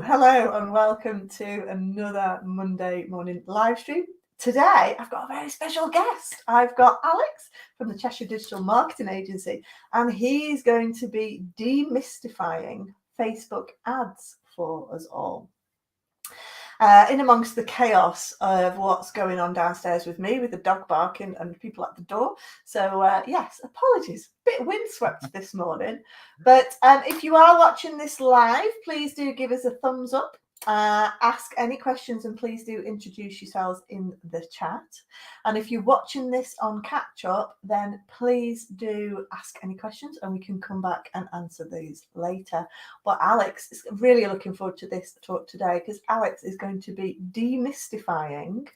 Hello and welcome to another Monday morning live stream. Today I've got a very special guest. I've got Alex from the Cheshire Digital Marketing Agency, and he's going to be demystifying Facebook ads for us all. In amongst the chaos of what's going on downstairs with me, with the dog barking and people at the door. So yes, apologies, bit windswept this morning. But if you are watching this live, please do give us a thumbs up. Ask any questions and please do introduce yourselves in the chat. And if you're watching this on catch up, then please do ask any questions and we can come back and answer these later. But Alex is really looking forward to this talk today because Alex is going to be demystifying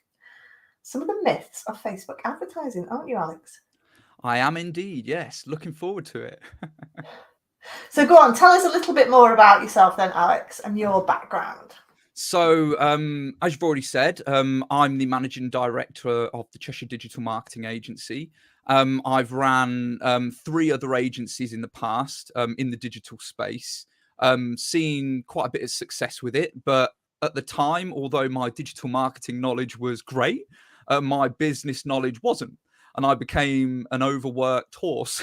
some of the myths of Facebook advertising, aren't you, Alex? I am indeed, yes. Looking forward to it. So go on, tell us a little bit more about yourself then, Alex, and your background. So, as you've already said, I'm the managing director of the Cheshire Digital Marketing Agency. I've ran 3 other agencies in the past in the digital space, seen quite a bit of success with it. But at the time, although my digital marketing knowledge was great, my business knowledge wasn't. And I became an overworked horse.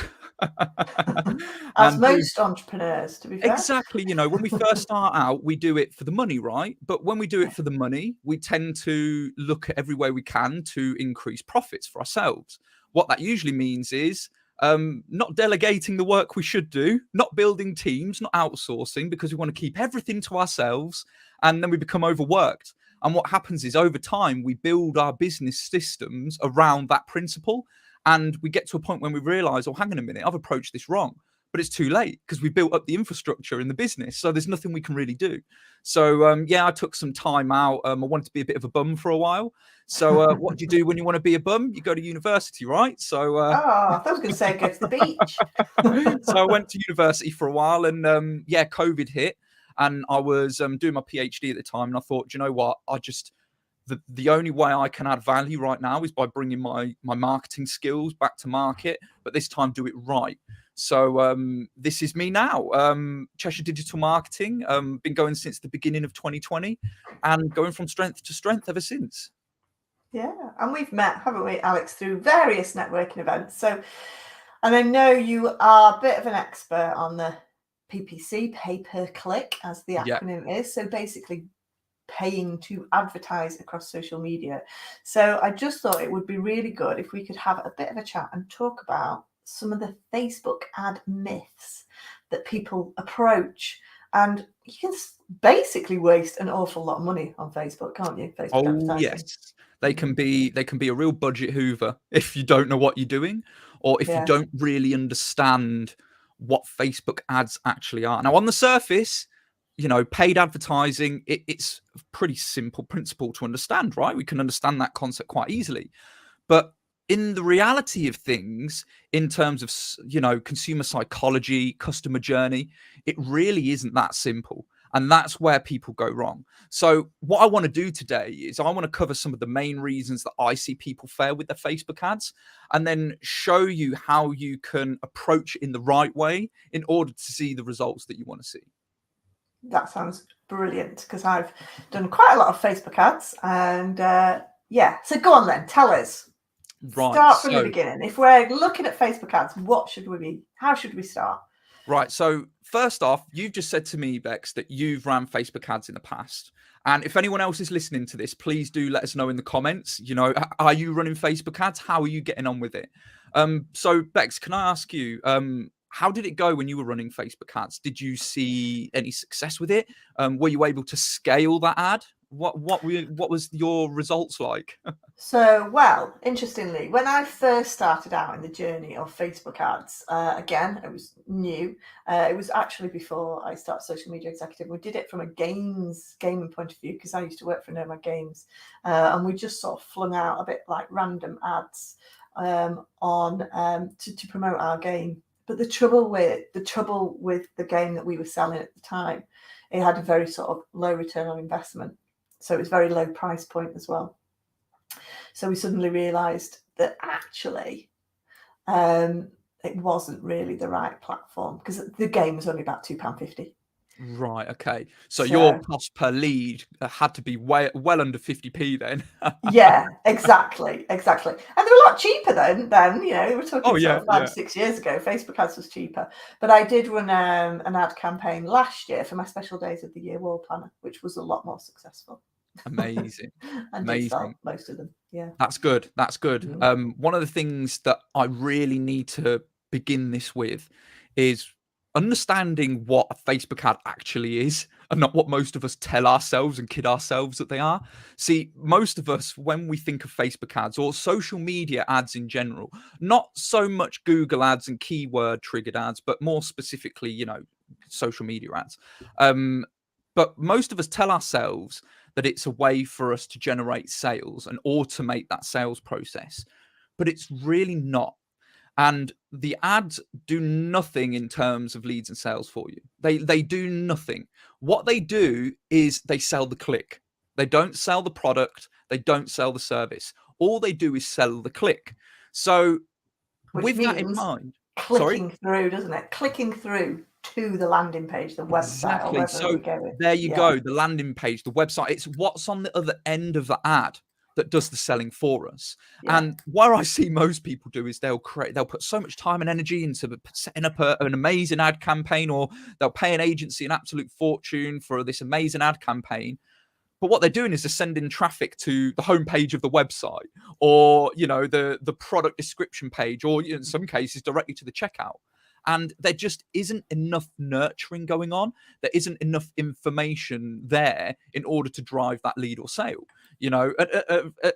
As most entrepreneurs, to be fair. Exactly. When we first start out, we do it for the money, right? But when we do it for the money, we tend to look at every way we can to increase profits for ourselves. What that usually means is not delegating the work we should do, not building teams, not outsourcing, because we want to keep everything to ourselves. And then we become overworked. And what happens is over time, we build our business systems around that principle. And we get to a point when we realize, oh, hang on a minute, I've approached this wrong. But it's too late because we built up the infrastructure in the business. So there's nothing we can really do. So, I took some time out. I wanted to be a bit of a bum for a while. So what do you do when you want to be a bum? You go to university, right? So I thought I was going to say go to the beach. So I went to university for a while and COVID hit. And I was doing my PhD at the time. And I thought, you know what? The only way I can add value right now is by bringing my marketing skills back to market, but this time do it right. So this is me now, Cheshire Digital Marketing, been going since the beginning of 2020 and going from strength to strength ever since. Yeah, and we've met, haven't we, Alex, through various networking events. So, and I know you are a bit of an expert on the PPC, pay-per-click, as the acronym is. So basically paying to advertise across social media. So I just thought it would be really good if we could have a bit of a chat and talk about some of the Facebook ad myths that people approach. And you can basically waste an awful lot of money on Facebook, can't you? Facebook advertising. Yes. They can be a real budget hoover if you don't know what you're doing, or if you don't really understand what Facebook ads actually are. Now, on the surface, paid advertising, it's a pretty simple principle to understand, right? We can understand that concept quite easily. But in the reality of things, in terms of, consumer psychology, customer journey, it really isn't that simple. And that's where people go wrong. So what I want to do today is I want to cover some of the main reasons that I see people fail with their Facebook ads, and then show you how you can approach it in the right way in order to see the results that you want to see. That sounds brilliant because I've done quite a lot of Facebook ads. And so go on then, tell us. Right. Start from the beginning. If we're looking at Facebook ads, how should we start? Right. So first off, you've just said to me, Bex, that you've ran Facebook ads in the past. And if anyone else is listening to this, please do let us know in the comments. Are you running Facebook ads? How are you getting on with it? So Bex, can I ask you, how did it go when you were running Facebook ads? Did you see any success with it? Were you able to scale that ad? What was your results like? So, well, interestingly, when I first started out in the journey of Facebook ads, again, it was new. It was actually before I started Social Media Executive. We did it from a gaming point of view because I used to work for Nomad Games, and we just sort of flung out a bit like random ads to promote our game. But the trouble with the game that we were selling at the time, it had a very sort of low return on investment. So it was very low price point as well. So we suddenly realised that actually it wasn't really the right platform because the game was only about £2.50. Right. Okay. So your So cost per lead had to be well under 50p then. yeah, exactly. And they're a lot cheaper then, we're Oh talking sort yeah, of 5 or yeah. 6 years ago. Facebook ads was cheaper. But I did run an ad campaign last year for my special days of the year wall planner, which was a lot more successful. Amazing. And did Amazing. sell most of them. Yeah. That's good. That's good. Mm. One of the things that I really need to begin this with is understanding what a Facebook ad actually is and not what most of us tell ourselves and kid ourselves that they are. See, most of us, when we think of Facebook ads or social media ads in general, not so much Google ads and keyword triggered ads, but more specifically, social media ads. But most of us tell ourselves that it's a way for us to generate sales and automate that sales process. But it's really not. And the ads do nothing in terms of leads and sales for you. They do nothing. What they do is they sell the click. They don't sell the product. They don't sell the service. All they do is sell the click. So Which with that in means mind, sorry? clicking through, doesn't it? Clicking through to the landing page, the website, or Exactly. wherever So we're going. there you Yeah. go, the landing page, the website. It's what's on the other end of the ad that does the selling for us. Yeah. And what I see most people do is they'll put so much time and energy into setting up an amazing ad campaign, or they'll pay an agency an absolute fortune for this amazing ad campaign. But what they're doing is they're sending traffic to the homepage of the website, or the product description page, or in some cases directly to the checkout. And there just isn't enough nurturing going on. There isn't enough information there in order to drive that lead or sale.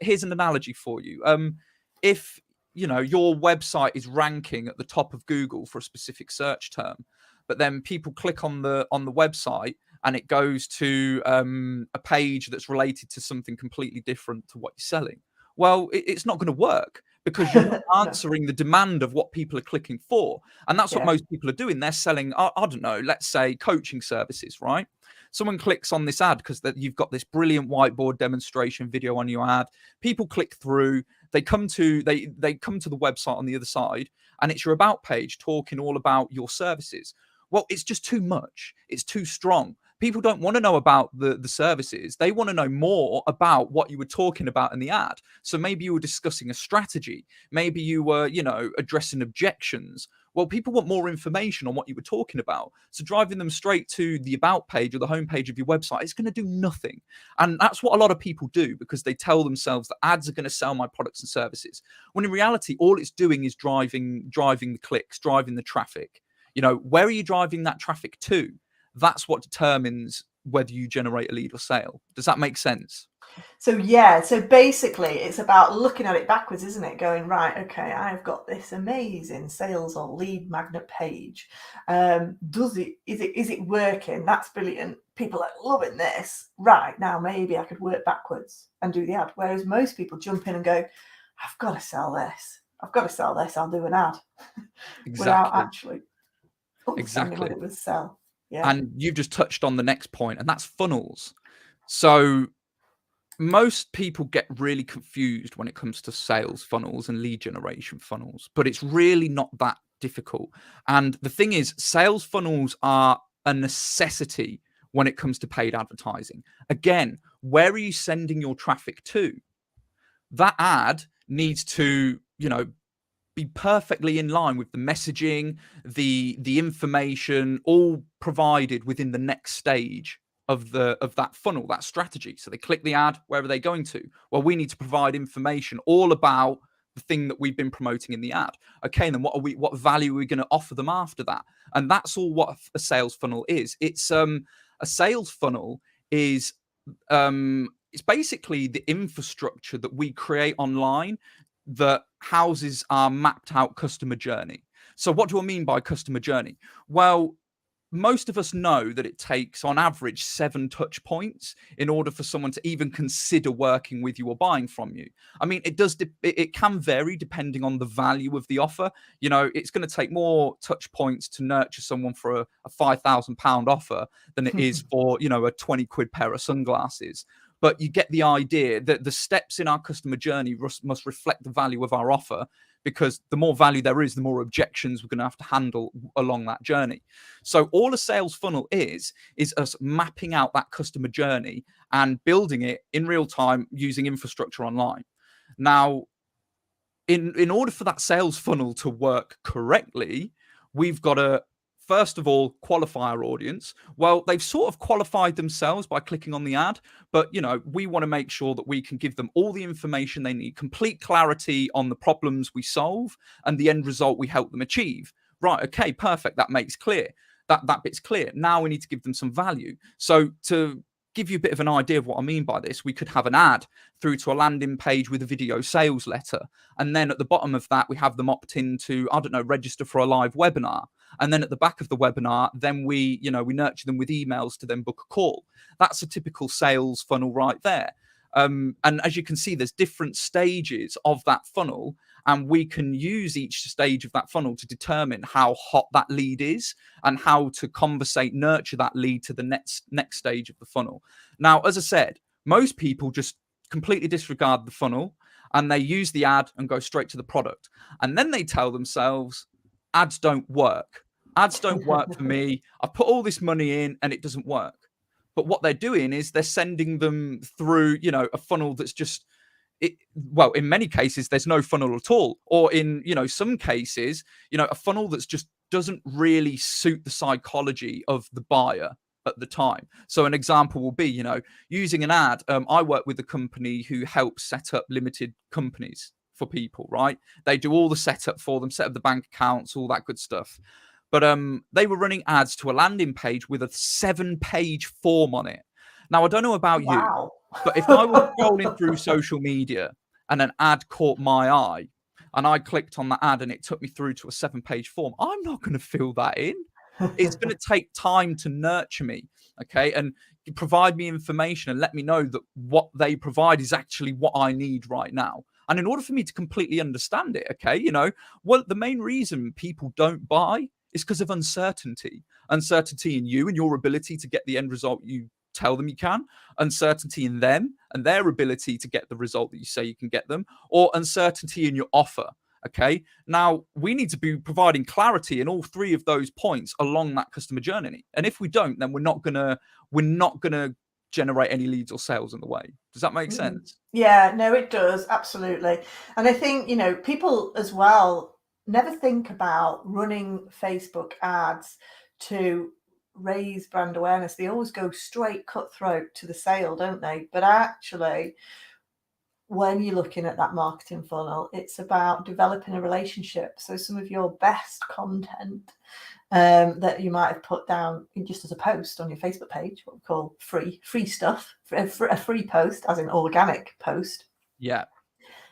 Here's an analogy for you. If your website is ranking at the top of Google for a specific search term, but then people click on the website and it goes to a page that's related to something completely different to what you're selling. Well, it's not going to work because you're not No. answering the demand of what people are clicking for. And that's what Yeah. most people are doing. They're selling, I don't know, let's say coaching services, right? Someone clicks on this ad because you've got this brilliant whiteboard demonstration video on your ad. People click through, they come to the website on the other side, and it's your about page talking all about your services. Well, it's just too much. It's too strong. People don't want to know about the services. They want to know more about what you were talking about in the ad. So maybe you were discussing a strategy. Maybe you were, addressing objections. Well, people want more information on what you were talking about. So driving them straight to the about page or the homepage of your website is going to do nothing. And that's what a lot of people do, because they tell themselves that ads are going to sell my products and services. When in reality, all it's doing is driving the clicks, driving the traffic. Where are you driving that traffic to? That's what determines whether you generate a lead or sale. Does that make sense? So basically it's about looking at it backwards, isn't it? Going, right, okay, I've got this amazing sales or lead magnet page. Is it working? That's brilliant. People are loving this. Right, now maybe I could work backwards and do the ad. Whereas most people jump in and go, I've got to sell this. I'll do an ad. Without Exactly. actually understanding what it would sell. Yeah. And you've just touched on the next point, and that's funnels. So most people get really confused when it comes to sales funnels and lead generation funnels, but it's really not that difficult. And the thing is, sales funnels are a necessity when it comes to paid advertising. Again, where are you sending your traffic to? That ad needs to, be perfectly in line with the messaging, the information, all provided within the next stage of that funnel, that strategy. So they click the ad, where are they going to? Well, we need to provide information all about the thing that we've been promoting in the ad. Okay, and then what value are we going to offer them after that? And that's all what a sales funnel is. It's a sales funnel is it's basically the infrastructure that we create online that houses our mapped out customer journey. So what do I mean by customer journey? Well, most of us know that it takes on average 7 touch points in order for someone to even consider working with you or buying from you. I mean, it can vary depending on the value of the offer. It's going to take more touch points to nurture someone for a £5,000 offer than it is for, a 20 quid pair of sunglasses. But you get the idea that the steps in our customer journey must reflect the value of our offer. because the more value there is, the more objections we're going to have to handle along that journey. So all a sales funnel is us mapping out that customer journey and building it in real time using infrastructure online. Now, in order for that sales funnel to work correctly, we've got to first of all qualify our audience. Well, they've sort of qualified themselves by clicking on the ad, but we want to make sure that we can give them all the information they need, complete clarity on the problems we solve and the end result we help them achieve. Right, okay, perfect. That makes clear. That bit's clear. Now we need to give them some value. So to give you a bit of an idea of what I mean by this, we could have an ad through to a landing page with a video sales letter. And then at the bottom of that, we have them opt in to, I don't know, register for a live webinar. And then at the back of the webinar, then we nurture them with emails to then book a call. That's a typical sales funnel right there. And as you can see, there's different stages of that funnel, and we can use each stage of that funnel to determine how hot that lead is and how to nurture that lead to the next stage of the funnel. Now, as I said, most people just completely disregard the funnel and they use the ad and go straight to the product. And then they tell themselves, ads don't work. Ads don't work for me. I put all this money in and it doesn't work. But what they're doing is they're sending them through, a funnel that's just, in many cases, there's no funnel at all. Or in, some cases, a funnel that's just doesn't really suit the psychology of the buyer at the time. So an example will be, using an ad. I work with a company who helps set up limited companies for people, right? They do all the setup for them, set up the bank accounts, all that good stuff. But they were running ads to a landing page with a 7-page form on it. Now, I don't know about you, but if I was scrolling through social media and an ad caught my eye and I clicked on that ad and it took me through to a 7-page form, I'm not going to fill that in. It's going to take time to nurture me, okay, and provide me information and let me know that what they provide is actually what I need right now. And in order for me to completely understand it, okay, the main reason people don't buy is because of uncertainty in you and your ability to get the end result you tell them you can, uncertainty in them and their ability to get the result that you say you can get them, or uncertainty in your offer. Okay. Now we need to be providing clarity in all three of those points along that customer journey. And if we don't, then we're not gonna generate any leads or sales in the way. Does that make sense? Yeah, no, it does. Absolutely. And I think, people as well never think about running Facebook ads to raise brand awareness. They always go straight cutthroat to the sale, don't they? But actually, when you're looking at that marketing funnel, it's about developing a relationship. So some of your best content that you might have put down just as a post on your Facebook page, what we call free stuff, a free post, as in organic post. Yeah.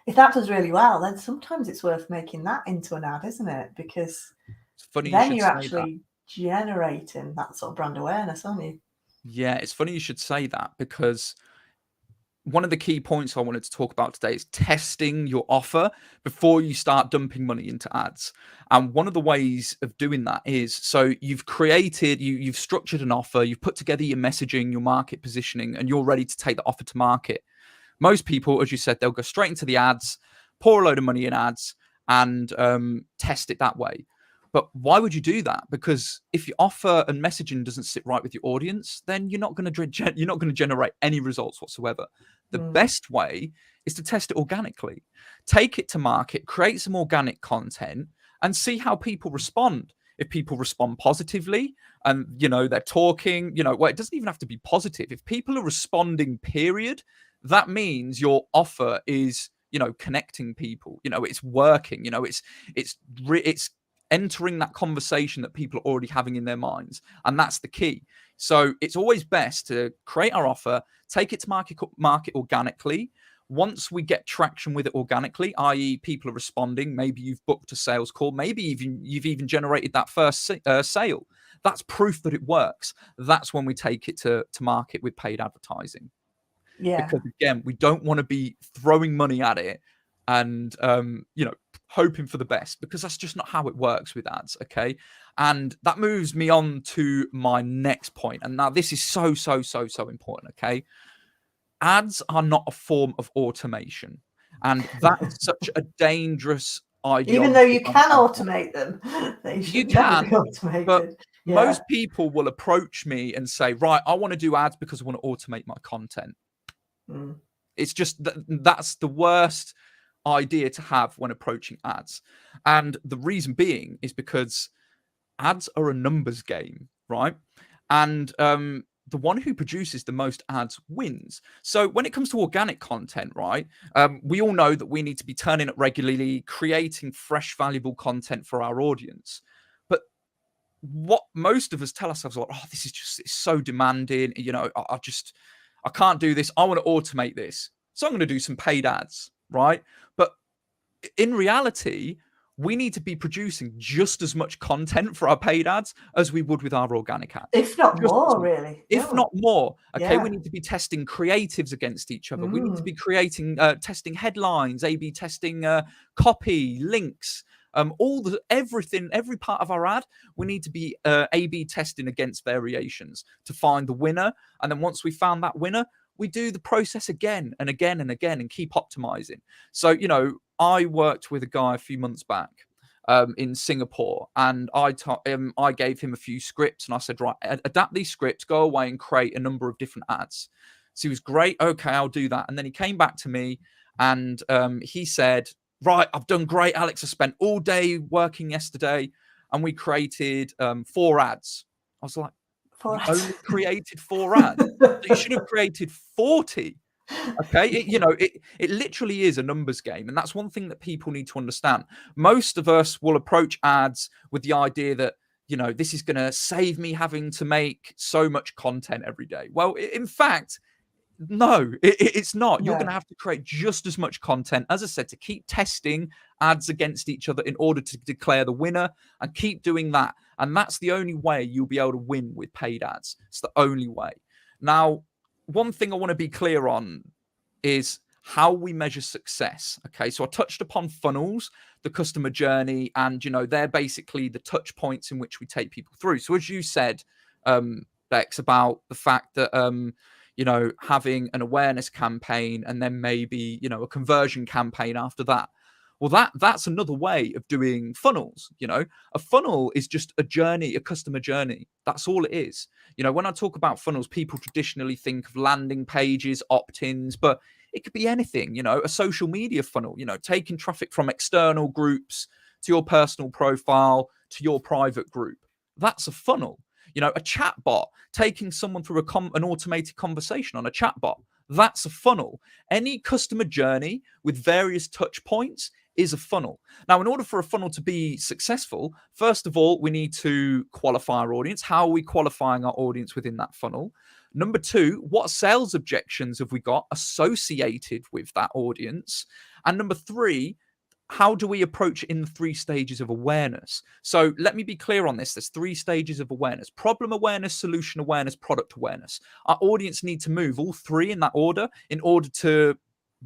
If that does really well, then sometimes it's worth making that into an ad, isn't it? Because it's funny then you're actually generating that sort of brand awareness, aren't you? Yeah, it's funny you should say that, because one of the key points I wanted to talk about today is testing your offer before you start dumping money into ads. And one of the ways of doing that is, so you've structured an offer, you've put together your messaging, your market positioning, and you're ready to take the offer to market. Most people, as you said, they'll go straight into the ads, pour a load of money in ads, and test it that way. But why would you do that? Because if your offer and messaging doesn't sit right with your audience, then you're not going to generate any results whatsoever. The best way is to test it organically. Take it to market, create some organic content, and see how people respond. If people respond positively and, they're talking, it doesn't even have to be positive. If people are responding, period, that means your offer is, connecting people, it's working, it's entering that conversation that people are already having in their minds. And that's the key. So it's always best to create our offer, take it to market organically. Once we get traction with it organically, i.e. people are responding, maybe you've booked a sales call, maybe you've even generated that first sale. That's proof that it works. That's when we take it to market with paid advertising. Yeah. Because again, we don't want to be throwing money at it and hoping for the best, because that's just not how it works with ads. Okay. And that moves me on to my next point. And now this is so important. Okay. Ads are not a form of automation. And that is such a dangerous Even though ideology you on can how to, automate them, they you should never be can, but automated. Yeah. most people will approach me and say, right, I want to do ads because I want to automate my content. Mm. It's just that's the worst idea to have when approaching ads. And the reason being is because ads are a numbers game, right? And the one who produces the most ads wins. So when it comes to organic content, right, we all know that we need to be turning up regularly, creating fresh, valuable content for our audience. But what most of us tell ourselves, like, oh, this is just, it's so demanding. You know, I can't do this. I want to automate this. So I'm going to do some paid ads, right? But in reality, we need to be producing just as much content for our paid ads as we would with our organic ads. If not Just as more, much. really. If don't not more. Okay, we Yeah. need to be testing creatives against each other. We need to Mm. be creating, testing headlines, A/B testing copy, links, everything, every part of our ad. We need to be A/B testing against variations to find the winner. And then once we found that winner, we do the process again and again and again and keep optimizing. So, you know, I worked with a guy a few months back in Singapore, and I gave him a few scripts, and I said, right, adapt these scripts, go away and create a number of different ads. So he was great. Okay, I'll do that. And then he came back to me and he said, right, I've done great, Alex. I spent all day working yesterday, and we created 4 ads. I was like, For you only created 4 ads? So you should have created 40. Okay, it literally is a numbers game, and that's one thing that people need to understand. Most of us will approach ads with the idea that, you know, this is going to save me having to make so much content every day. Well, in fact, no, it's not. You're going to No. have to create just as much content, as I said, to keep testing ads against each other in order to declare the winner, and keep doing that. And that's the only way you'll be able to win with paid ads. It's the only way. Now, one thing I want to be clear on is how we measure success. Okay, so I touched upon funnels, the customer journey, and, you know, they're basically the touch points in which we take people through. So as you said, Bex, about the fact that you know, having an awareness campaign and then maybe, you know, a conversion campaign after that. Well, that's another way of doing funnels. You know, a funnel is just a journey, a customer journey. That's all it is. You know, when I talk about funnels, people traditionally think of landing pages, opt-ins, but it could be anything. You know, a social media funnel, you know, taking traffic from external groups to your personal profile to your private group. That's a funnel. You know, a chat bot, taking someone through an automated conversation on a chat bot. That's a funnel. Any customer journey with various touch points is a funnel. Now, in order for a funnel to be successful, first of all, we need to qualify our audience. How are we qualifying our audience within that funnel? Number 2, what sales objections have we got associated with that audience? And number 3, how do we approach it in the 3 stages of awareness? So let me be clear on this. There's 3 stages of awareness: problem awareness, solution awareness, product awareness. Our audience need to move all 3 in that order in order to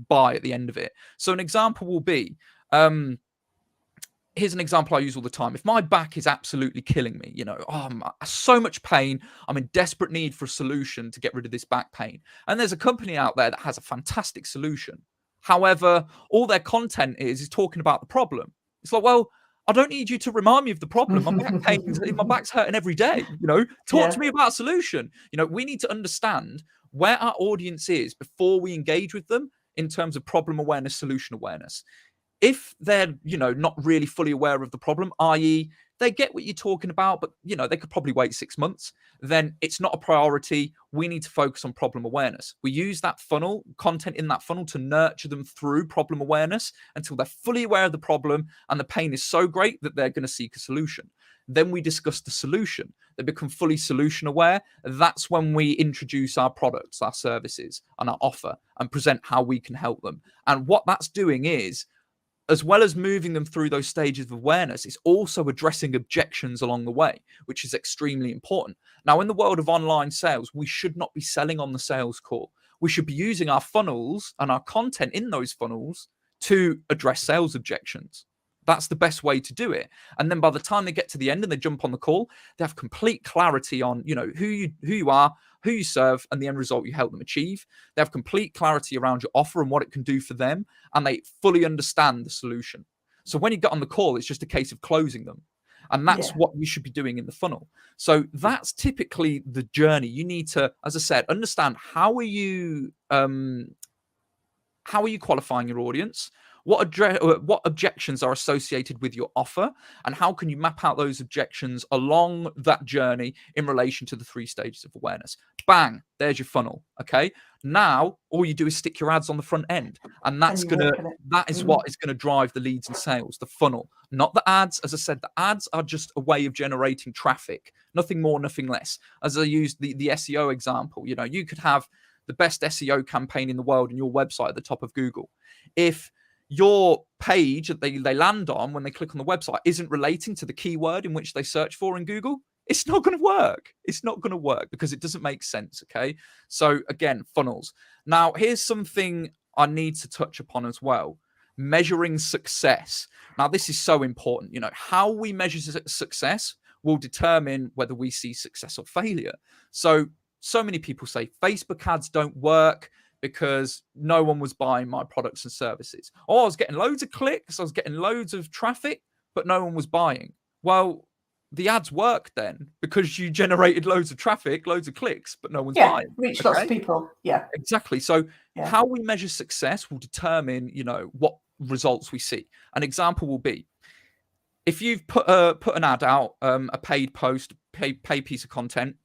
buy at the end of it. So an example will be, here's an example I use all the time. If my back is absolutely killing me, you know, oh, I'm so much pain, I'm in desperate need for a solution to get rid of this back pain. And there's a company out there that has a fantastic solution. However, all their content is talking about the problem. It's like, well, I don't need you to remind me of the problem. My back's hurting every day. You know, talk to me about a solution. You know, we need to understand where our audience is before we engage with them in terms of problem awareness, solution awareness. If they're, you know, not really fully aware of the problem, i.e., they get what you're talking about, but, you know, they could probably wait 6 months, then it's not a priority. We need to focus on problem awareness. We use that funnel, content in that funnel, to nurture them through problem awareness until they're fully aware of the problem and the pain is so great that they're going to seek a solution. Then we discuss the solution. They become fully solution aware. That's when we introduce our products, our services, and our offer, and present how we can help them. And what that's doing is, as well as moving them through those stages of awareness, it's also addressing objections along the way, which is extremely important. Now, in the world of online sales, we should not be selling on the sales call. We should be using our funnels and our content in those funnels to address sales objections. That's the best way to do it. And then by the time they get to the end and they jump on the call, they have complete clarity on, you know, who you are, who you serve, and the end result you help them achieve. They have complete clarity around your offer and what it can do for them, and they fully understand the solution. So when you get on the call, it's just a case of closing them. And that's what you should be doing in the funnel. So that's typically the journey. You need to, as I said, understand how are you qualifying your audience? What objections are associated with your offer, and how can you map out those objections along that journey in relation to the 3 stages of awareness? Bang, there's your funnel. Okay, now all you do is stick your ads on the front end, and that is what is going to drive the leads and sales, the funnel, not the ads. As I said, the ads are just a way of generating traffic, nothing more, nothing less. As I used the SEO example, you could have the best SEO campaign in the world and your website at the top of Google. If your page that they land on when they click on the website isn't relating to the keyword in which they search for in Google, it's not going to work. It's not going to work because it doesn't make sense. Okay. So again, funnels. Now, here's something I need to touch upon as well. Measuring success. Now, this is so important. How we measure success will determine whether we see success or failure. So many people say Facebook ads don't work because no one was buying my products and services. I was getting loads of clicks, I was getting loads of traffic, but no one was buying. Well, the ads worked then because you generated loads of traffic, loads of clicks, but no one's buying. Reach lots of people. Yeah, exactly. So how we measure success will determine, what results we see. An example will be if you've put an ad out, a paid post, paid piece of content,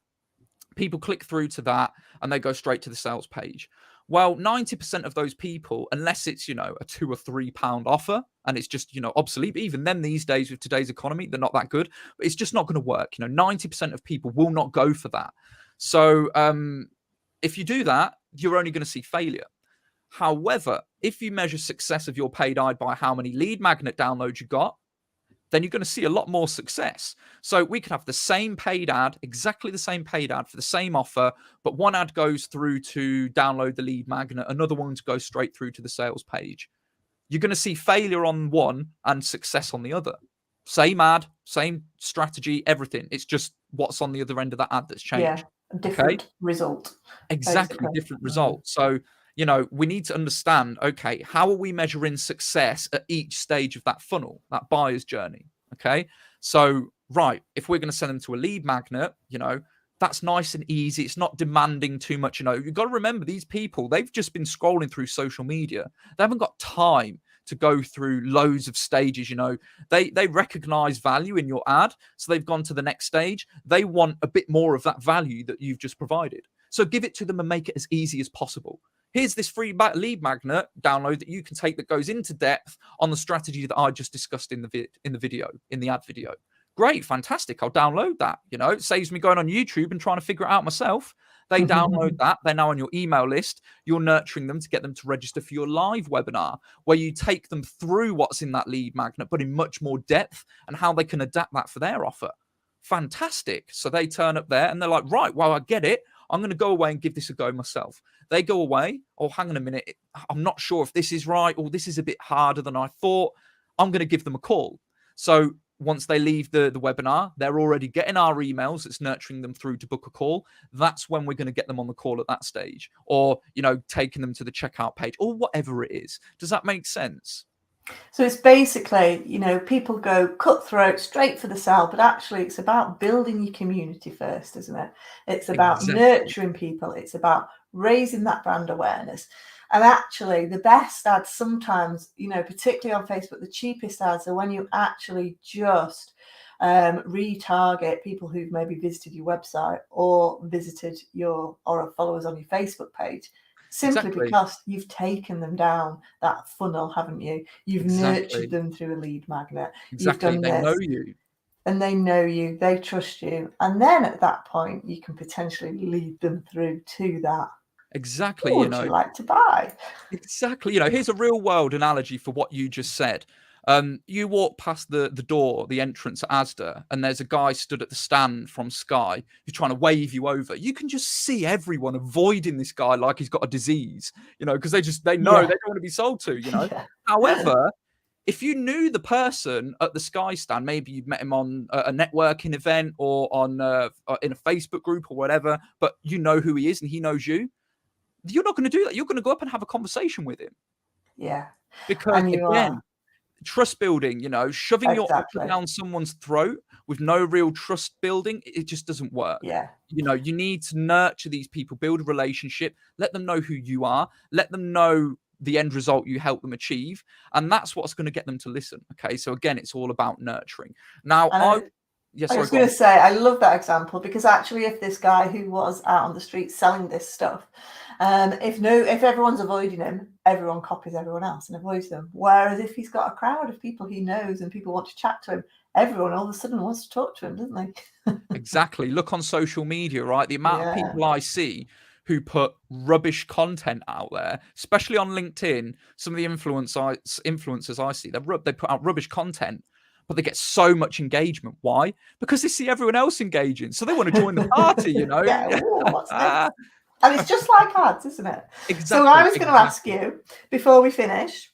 people click through to that and they go straight to the sales page. Well, 90% of those people, unless it's, a £2 or £3 offer and it's just, obsolete, but even then these days with today's economy, they're not that good, but it's just not going to work. 90% of people will not go for that. So if you do that, you're only going to see failure. However, if you measure success of your paid ad by how many lead magnet downloads you got, then you're going to see a lot more success. So we could have the same paid ad, exactly the same paid ad for the same offer, but one ad goes through to download the lead magnet, another one to go straight through to the sales page. You're going to see failure on one and success on the other. Same ad, same strategy, everything. It's just what's on the other end of that ad that's changed. Yeah, different result. Exactly, basically. different result. So we need to understand, okay, how are we measuring success at each stage of that funnel, that buyer's journey? Okay. So, right, if we're going to send them to a lead magnet, that's nice and easy. It's not demanding too much. You've got to remember these people, they've just been scrolling through social media. They haven't got time to go through loads of stages. They recognize value in your ad. So they've gone to the next stage. They want a bit more of that value that you've just provided. So give it to them and make it as easy as possible. Here's this free lead magnet download that you can take that goes into depth on the strategy that I just discussed in the ad video. Great, fantastic. I'll download that. It saves me going on YouTube and trying to figure it out myself. They download that. They're now on your email list. You're nurturing them to get them to register for your live webinar where you take them through what's in that lead magnet, but in much more depth and how they can adapt that for their offer. Fantastic. So they turn up there and they're like, right, well, I get it. I'm going to go away and give this a go myself. They go away. Oh, hang on a minute. I'm not sure if this is right or this is a bit harder than I thought. I'm going to give them a call. So once they leave the webinar, they're already getting our emails. It's nurturing them through to book a call. That's when we're going to get them on the call at that stage or, taking them to the checkout page or whatever it is. Does that make sense? So it's basically, people go cutthroat straight for the sale, but actually it's about building your community first, isn't it? It's about nurturing people. It's about raising that brand awareness. And actually the best ads sometimes, particularly on Facebook, the cheapest ads are when you actually just retarget people who've maybe visited your website or visited or are followers on your Facebook page. Simply because you've taken them down that funnel, haven't you? You've nurtured them through a lead magnet. Exactly. You've done they know you. And they know you. They trust you. And then at that point, you can potentially lead them through to that. Exactly. What would you like to buy? Exactly. Here's a real world analogy for what you just said. You walk past the door, the entrance at Asda, and there's a guy stood at the stand from Sky who's trying to wave you over. You can just see everyone avoiding this guy like he's got a disease, because they know they don't want to be sold to, However, if you knew the person at the Sky stand, maybe you've met him on a networking event or on in a Facebook group or whatever, but you know who he is and he knows you, you're not going to do that. You're going to go up and have a conversation with him. Yeah. Because again, trust building, shoving your offer Exactly. down someone's throat with no real trust building, it just doesn't work. Yeah. You need to nurture these people, build a relationship, let them know who you are, let them know the end result you help them achieve, and that's what's going to get them to listen. Okay, so again, it's all about nurturing. Now, I was going to say, I love that example, because actually, if this guy who was out on the street selling this stuff, if everyone's avoiding him, everyone copies everyone else and avoids them. Whereas if he's got a crowd of people he knows and people want to chat to him, everyone all of a sudden wants to talk to him, doesn't they? Exactly. Look on social media, right? The amount of people I see who put rubbish content out there, especially on LinkedIn. Some of the influencers I see, they put out rubbish content, but they get so much engagement. Why? Because they see everyone else engaging, so they want to join the party. Yeah. Ooh, what's this? And it's just like ads, isn't it? Exactly. So I was going to ask you before we finish,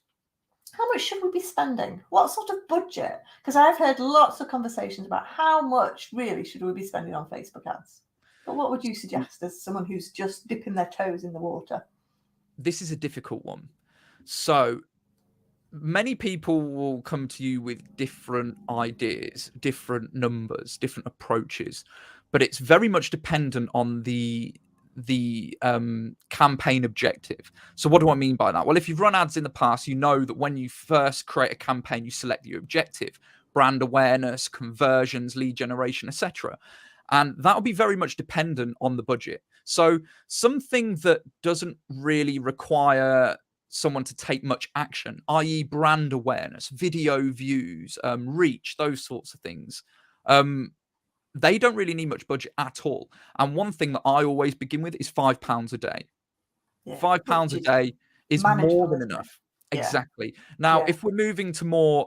how much should we be spending? What sort of budget? Because I've heard lots of conversations about how much really should we be spending on Facebook ads. But what would you suggest as someone who's just dipping their toes in the water? This is a difficult one. So many people will come to you with different ideas, different numbers, different approaches, but it's very much dependent on the campaign objective. So what do I mean by that? Well, if you've run ads in the past, you know that when you first create a campaign, you select your objective: brand awareness, conversions, lead generation, etc. And that will be very much dependent on the budget. So something that doesn't really require someone to take much action, i.e. brand awareness, video views, reach, those sorts of things, they don't really need much budget at all. And one thing that I always begin with is £5 a day. Yeah. £5 a day is more than enough. Yeah. Exactly. Now, if we're moving to more,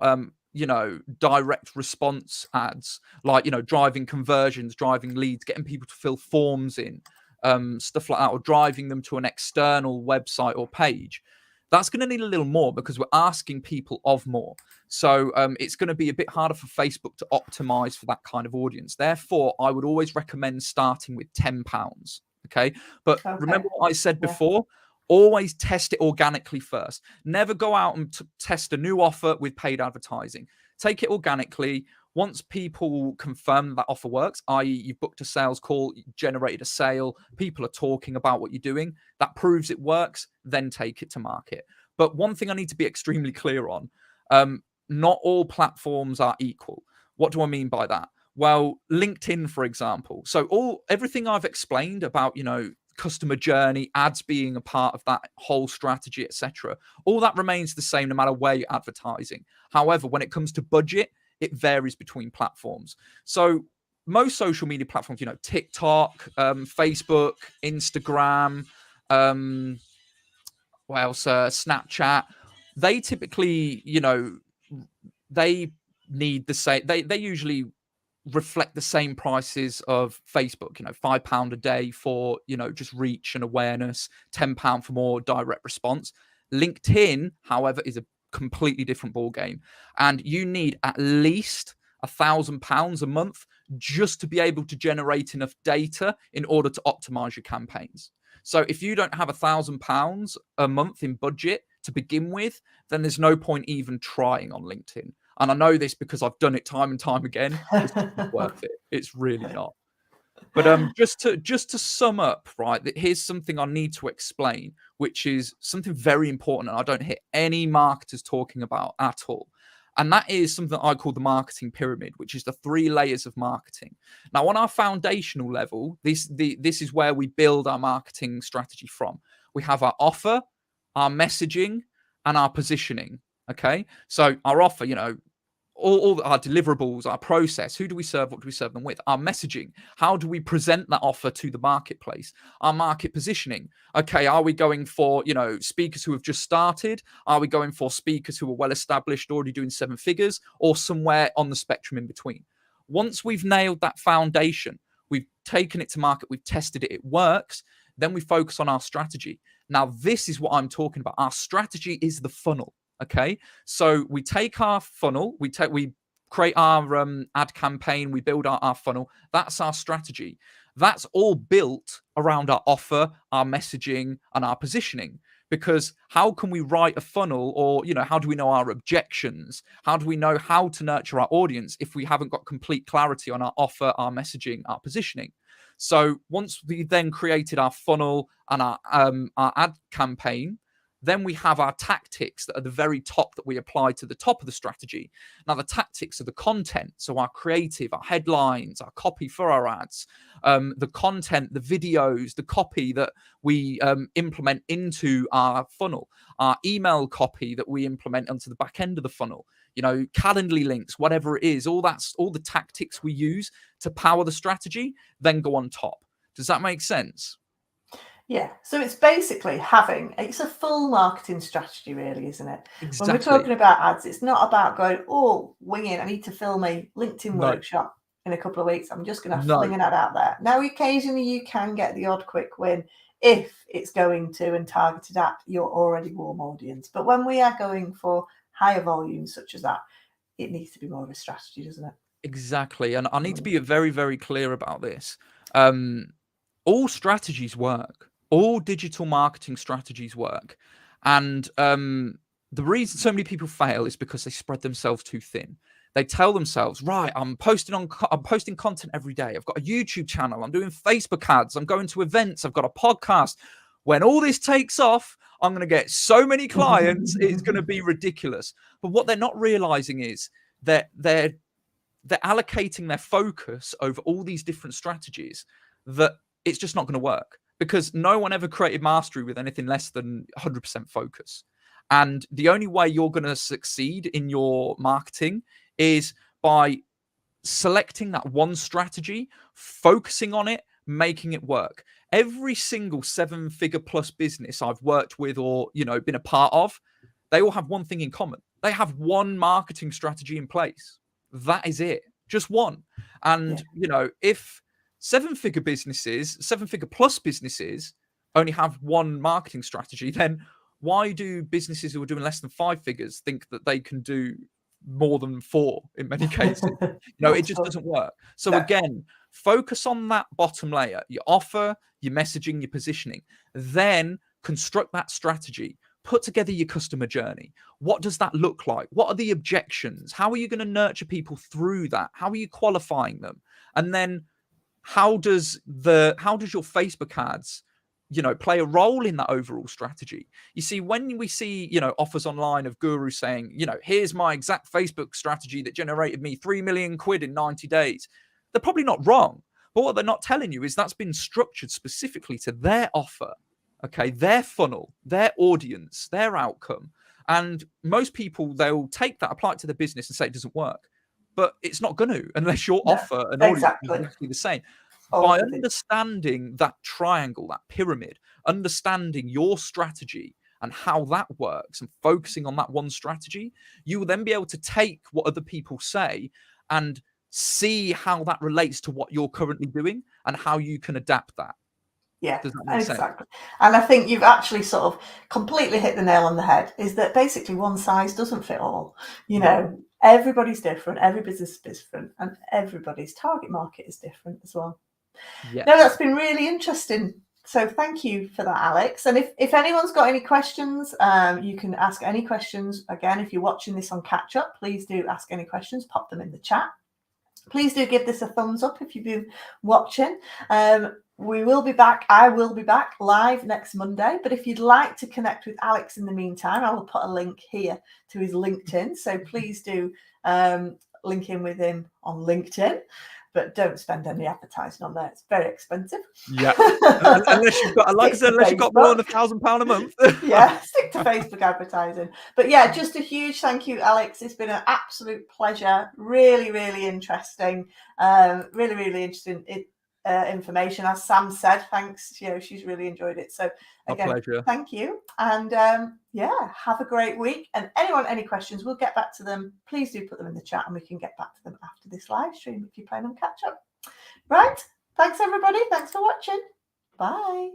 direct response ads, like, driving conversions, driving leads, getting people to fill forms in, stuff like that, or driving them to an external website or page, that's going to need a little more, because we're asking people of more. So it's going to be a bit harder for Facebook to optimize for that kind of audience. Therefore, I would always recommend starting with £10. Okay. But remember what I said before? Always test it organically first. Never go out and test a new offer with paid advertising. Take it organically. Once people confirm that offer works, i.e. you've booked a sales call, generated a sale, people are talking about what you're doing, that proves it works, then take it to market. But one thing I need to be extremely clear on, not all platforms are equal. What do I mean by that? Well, LinkedIn, for example. So everything I've explained about, customer journey, ads being a part of that whole strategy, etc., all that remains the same no matter where you're advertising. However, when it comes to budget, it varies between platforms. So most social media platforms, TikTok, Facebook, Instagram, what else? Snapchat, they typically, they need the same. They usually reflect the same prices of Facebook, £5 a day for, just reach and awareness, £10 for more direct response. LinkedIn, however, is a completely different ball game, and you need at least £1,000 a month just to be able to generate enough data in order to optimize your campaigns. So if you don't have £1,000 a month in budget to begin with, then there's no point even trying on LinkedIn. And I know this because I've done it time and time again. It's not worth it. It's really not. But just to sum up, right, here's something I need to explain, which is something very important, and I don't hear any marketers talking about at all. And that is something I call the marketing pyramid, which is the 3 layers of marketing. Now, on our foundational level, this is where we build our marketing strategy from. We have our offer, our messaging, and our positioning. Okay, so our offer, all our deliverables, our process, who do we serve, what do we serve them with, our messaging, how do we present that offer to the marketplace, our market positioning. Okay, are we going for, speakers who have just started? Are we going for speakers who are well established, already doing 7 figures, or somewhere on the spectrum in between? Once we've nailed that foundation, we've taken it to market, we've tested it, it works, then we focus on our strategy. Now, this is what I'm talking about. Our strategy is the funnel. Okay, so we take our funnel, we create our ad campaign, we build our funnel. That's our strategy. That's all built around our offer, our messaging, and our positioning. Because how can we write a funnel, or how do we know our objections? How do we know how to nurture our audience if we haven't got complete clarity on our offer, our messaging, our positioning? So once we then created our funnel and our ad campaign, then we have our tactics that are the very top that we apply to the top of the strategy. Now, the tactics are the content, so our creative, our headlines, our copy for our ads, the content, the videos, the copy that we implement into our funnel, our email copy that we implement onto the back end of the funnel, Calendly links, whatever it is, all the tactics we use to power the strategy then go on top. Does that make sense? Yeah, so it's basically it's a full marketing strategy, really, isn't it? Exactly. When we're talking about ads, it's not about going, wing it, I need to film a LinkedIn workshop in a couple of weeks, I'm just going to fling an ad out there. Now, occasionally you can get the odd quick win if it's going to and targeted at your already warm audience. But when we are going for higher volumes such as that, it needs to be more of a strategy, doesn't it? Exactly. And I need to be very, very clear about this. All strategies work. All digital marketing strategies work. And the reason so many people fail is because they spread themselves too thin. They tell themselves, right, I'm posting content every day. I've got a YouTube channel. I'm doing Facebook ads. I'm going to events. I've got a podcast. When all this takes off, I'm going to get so many clients. It's going to be ridiculous. But what they're not realizing is that they're allocating their focus over all these different strategies that it's just not going to work, because no one ever created mastery with anything less than 100% focus. And the only way you're going to succeed in your marketing is by selecting that one strategy, focusing on it, making it work. Every single 7-figure plus business I've worked with or, been a part of, they all have one thing in common. They have one marketing strategy in place. That is it. Just one. And, if 7-figure businesses, 7-figure plus businesses only have one marketing strategy, then why do businesses who are doing less than 5 figures think that they can do more than 4 in many cases? It just doesn't work. So again, focus on that bottom layer, your offer, your messaging, your positioning, then construct that strategy. Put together your customer journey. What does that look like? What are the objections? How are you going to nurture people through that? How are you qualifying them? And then how does your Facebook ads, play a role in that overall strategy? You see, when we see, offers online of gurus saying, here's my exact Facebook strategy that generated me 3 million quid in 90 days, they're probably not wrong. But what they're not telling you is that's been structured specifically to their offer. Okay, their funnel, their audience, their outcome. And most people, they'll take that, apply it to their business and say it doesn't work. But it's not going to, unless your offer and audience is exactly the same. By understanding that triangle, that pyramid, understanding your strategy and how that works and focusing on that one strategy, you will then be able to take what other people say and see how that relates to what you're currently doing and how you can adapt that. Yeah, does that make sense? Exactly. And I think you've actually sort of completely hit the nail on the head, is that basically one size doesn't fit all. Everybody's different, every business is different, and everybody's target market is different as well. Yeah. No, that's been really interesting. So thank you for that, Alex. And if anyone's got any questions, you can ask any questions. Again, if you're watching this on catch up, please do ask any questions, pop them in the chat. Please do give this a thumbs up if you've been watching. We will be back. I will be back live next Monday. But if you'd like to connect with Alex in the meantime, I will put a link here to his LinkedIn. So please do link in with him on LinkedIn. But don't spend any advertising on there. It's very expensive. Yeah. Unless you've got, like I said, unless you've got more than £1,000 a month. Yeah, stick to Facebook advertising. But yeah, just a huge thank you, Alex. It's been an absolute pleasure. Really, really interesting. Really, really interesting information. As Sam said, thanks. She's really enjoyed it. So again, thank you. And have a great week. And any questions, we'll get back to them. Please do put them in the chat and we can get back to them after this live stream if you plan on catch up. Right. Thanks, everybody. Thanks for watching. Bye.